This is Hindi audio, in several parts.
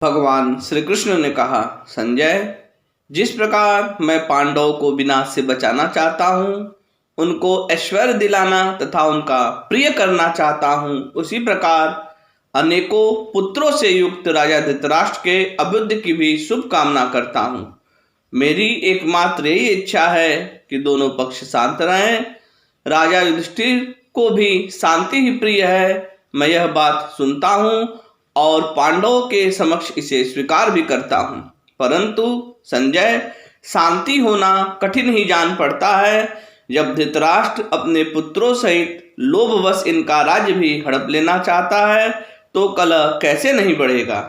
भगवान श्री कृष्ण ने कहा, संजय, जिस प्रकार मैं पांडवों को विनाश से बचाना चाहता हूँ, उनको ऐश्वर्य दिलाना तथा उनका प्रिय करना चाहता हूँ, उसी प्रकार अनेकों पुत्रों से युक्त राजा धृतराष्ट्र के अभ्युदय की भी शुभकामना करता हूँ। मेरी एकमात्र यही इच्छा है कि दोनों पक्ष शांत रहें। राजा युधिष्ठिर को भी शांति ही प्रिय है। मैं यह बात सुनता हूँ और पांडवों के समक्ष इसे स्वीकार भी करता हूँ, परंतु संजय, शांति होना कठिन ही जान पड़ता है। जब धृतराष्ट्र अपने पुत्रों सहित लोभवश इनका राज्य भी हड़प लेना चाहता है तो कलह कैसे नहीं बढ़ेगा।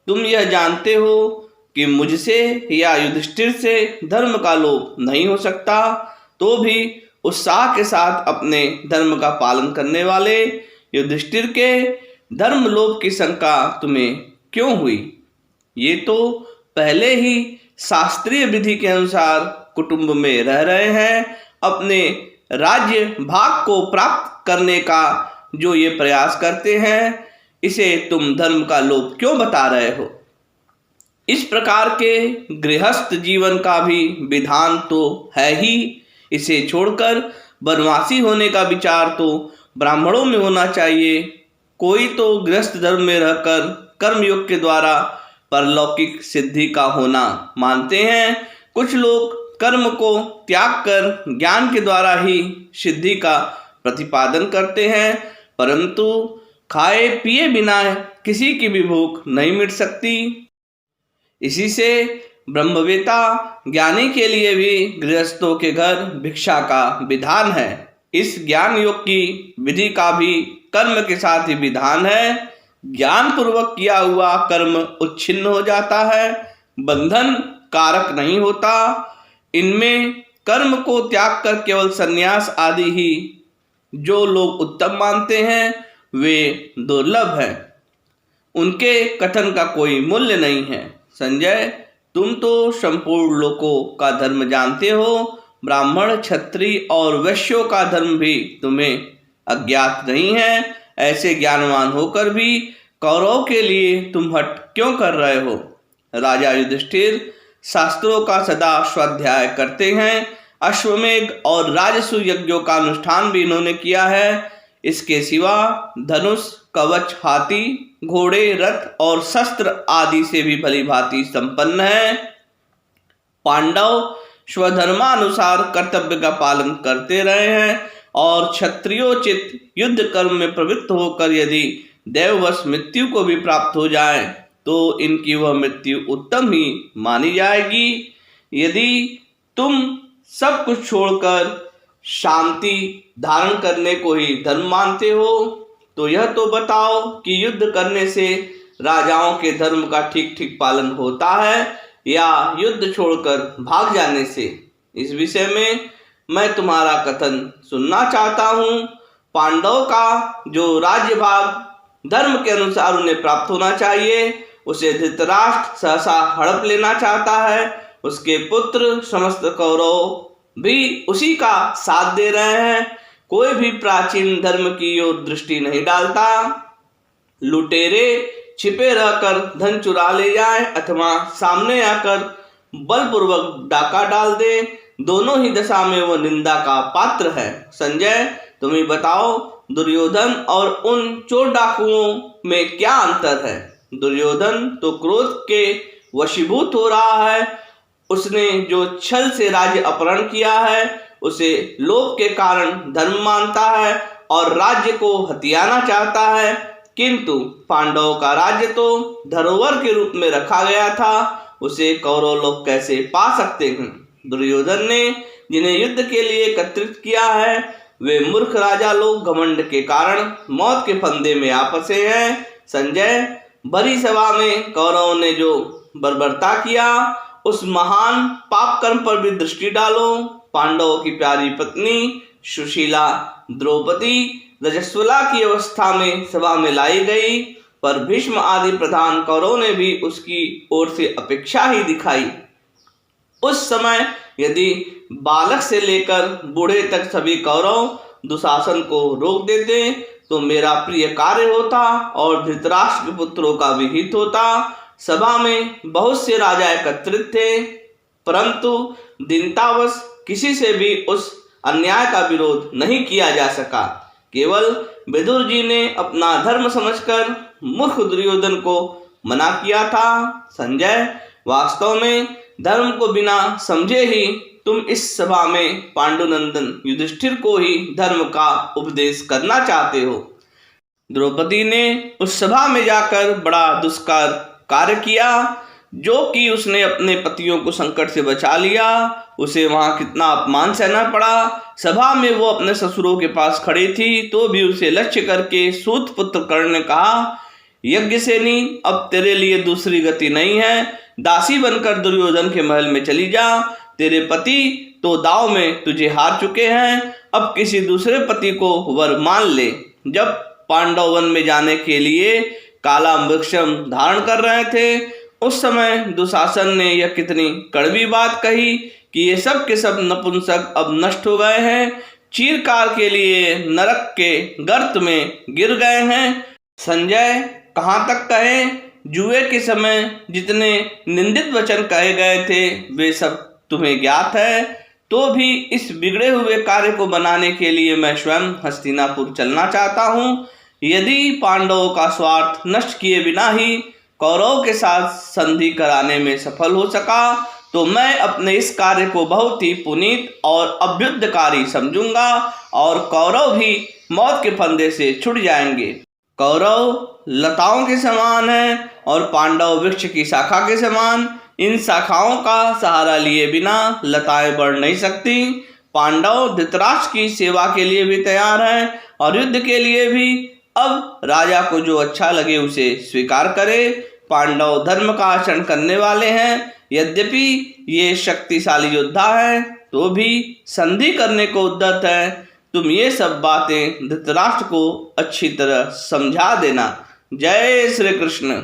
तुम यह जानते हो कि मुझसे या युधिष्ठिर से धर्म का लोप नहीं हो सकता, तो भी उत्साह के साथ अपने धर्म का पालन करने वाले युधिष्ठिर के धर्म लोप की शंका तुम्हें क्यों हुई? ये तो पहले ही शास्त्रीय विधि के अनुसार कुटुंब में रह रहे हैं। अपने राज्य भाग को प्राप्त करने का जो ये प्रयास करते हैं, इसे तुम धर्म का लोप क्यों बता रहे हो? इस प्रकार के गृहस्थ जीवन का भी विधान तो है ही। इसे छोड़कर वनवासी होने का विचार तो ब्राह्मणों में होना चाहिए। कोई तो गृहस्थ धर्म में रहकर कर्मयोग के द्वारा परलौकिक सिद्धि का होना मानते हैं। कुछ लोग कर्म को त्याग कर ज्ञान के द्वारा ही सिद्धि का प्रतिपादन करते हैं, परंतु खाए पिए बिना किसी की भी भूख नहीं मिट सकती। इसी से ब्रह्मवेता ज्ञानी के लिए भी गृहस्थों के घर भिक्षा का विधान है। इस ज्ञान योग की विधि का भी कर्म के साथ ही विधान है। ज्ञान पूर्वक किया हुआ कर्म उच्छिन्न हो जाता है, बंधन कारक नहीं होता। इनमें कर्म को त्याग कर केवल संन्यास आदि ही जो लोग उत्तम मानते हैं, वे दुर्लभ हैं। उनके कथन का कोई मूल्य नहीं है। संजय, तुम तो संपूर्ण लोकों का धर्म जानते हो। ब्राह्मण, क्षत्रिय और वैश्यों का धर्म भी तुम्हें अज्ञात नहीं है। ऐसे ज्ञानवान होकर भी कौरवों के लिए तुम हट क्यों कर रहे हो? राजा युधिष्ठिर शास्त्रों का सदा स्वाध्याय करते हैं। अश्वमेध और राजसु यज्ञों का अनुष्ठान भी इन्होंने किया है। इसके सिवा धनुष, कवच, हाथी, घोड़े, रथ और शस्त्र आदि से भी भली भांति संपन्न है। पांडव स्वधर्मानुसार कर्तव्य का पालन करते रहे हैं और क्षत्रियोचित युद्ध कर्म में प्रवृत्त होकर यदि देववश मृत्यु को भी प्राप्त हो जाए तो इनकी वह मृत्यु उत्तम ही मानी जाएगी। यदि तुम सब कुछ छोड़कर शांति धारण करने को ही धर्म मानते हो तो यह तो बताओ कि युद्ध करने से राजाओं के धर्म का ठीक ठीक पालन होता है या युद्ध छोड़कर भाग जाने से? इस विषय में मैं तुम्हारा कथन सुनना चाहता हूँ। पांडवों का जो राज्य भाग धर्म के अनुसार उन्हें प्राप्त होना चाहिए, उसे धृतराष्ट्र सहसा हड़प लेना चाहता है। उसके पुत्र समस्त कौरव भी उसी का साथ दे रहे हैं। कोई भी प्राचीन धर्म की ओर दृष्टि नहीं डालता। लुटेरे छिपे रहकर धन चुरा ले जाए अथवा सामने आकर बलपूर्वक डाका डाल दे, दोनों ही दशा में वह निंदा का पात्र है। संजय, तुम ही बताओ, दुर्योधन और उन चोर डाकुओं में क्या अंतर है? दुर्योधन तो क्रोध के वशीभूत हो रहा है। उसने जो छल से राज्य अपहरण किया है, उसे लोभ के कारण धर्म मानता है और राज्य को हथियाना चाहता है। किंतु पांडवों का राज्य तो धरोहर के रूप में रखा गया था, उसे कौरव लोग कैसे पा सकते हैं? दुर्योधन ने जिन्हें युद्ध के लिए एकत्रित किया है, वे मूर्ख राजा लोग घमंड के कारण मौत के फंदे में आ फंसे हैं। संजय, बड़ी सभा में कौरवों ने जो बर्बरता किया, उस महान पाप कर्म पर भी दृष्टि डालो। पांडवों की प्यारी पत्नी सुशीला द्रौपदी रजस्वला की अवस्था में सभा में लाई गई, पर भीष्म आदि प्रधान कौरवों ने भी उसकी ओर से अपेक्षा ही दिखाई। उस समय यदि बालक से लेकर बूढ़े तक सभी कौरव दुशासन को रोक देते तो मेरा प्रिय कार्य होता और धृतराष्ट्र के पुत्रों का भी हित होता। सभा में बहुत से राजा एकत्रित थे, परंतु दीनतावश किसी से भी उस अन्याय का विरोध नहीं किया जा सका। केवल विदुर जी ने अपना धर्म समझकर मूर्ख दुर्योधन को मना किया था। संजय, वास्तव में धर्म को बिना समझे ही तुम इस सभा में पांडुनंदन युधिष्ठिर को ही धर्म का उपदेश करना चाहते हो। द्रौपदी ने उस सभा में जाकर बड़ा दुष्कर कार्य किया, जो कि उसने अपने पतियों को संकट से बचा लिया। उसे वहां कितना अपमान सहना पड़ा। सभा में वो अपने ससुरों के पास खड़ी थी, तो भी उसे लक्ष्य करके सूत पुत्र कर्ण ने कहा, यज्ञसेनी, अब तेरे लिए दूसरी गति नहीं है। दासी बनकर दुर्योधन के महल में चली जा। तेरे पति तो दांव में तुझे हार चुके हैं, अब किसी दूसरे पति को वर मान ले। जब पांडव वन में जाने के लिए काला वृक्षम धारण कर रहे थे, उस समय दुशासन ने यह कितनी कड़वी बात कही कि ये सब के सब नपुंसक अब नष्ट हो गए हैं, चिरकाल के लिए नरक के गर्त में गिर गए हैं। संजय, कहाँ तक कहे, जुए के समय जितने निंदित वचन कहे गए थे वे सब तुम्हें ज्ञात है। तो भी इस बिगड़े हुए कार्य को बनाने के लिए मैं स्वयं हस्तिनापुर चलना चाहता हूँ। यदि पांडवों का स्वार्थ नष्ट किए बिना ही कौरव के साथ संधि कराने में सफल हो सका, तो मैं अपने इस कार्य को बहुत ही पुनीत और अभ्युदयकारी समझूंगा और कौरव भी मौत के फंदे से छुट जाएंगे। कौरव लताओं के समान है और पांडव वृक्ष की शाखा के समान। इन शाखाओं का सहारा लिए बिना लताएं बढ़ नहीं सकती। पांडव धृतराष्ट्र की सेवा के लिए भी तैयार हैं और युद्ध के लिए भी। अब राजा को जो अच्छा लगे उसे स्वीकार करे। पांडव धर्म का आचरण करने वाले हैं, यद्यपि ये शक्तिशाली योद्धा है तो भी संधि करने को उद्यत है। तुम ये सब बातें धृतराष्ट्र को अच्छी तरह समझा देना। जय श्री कृष्ण।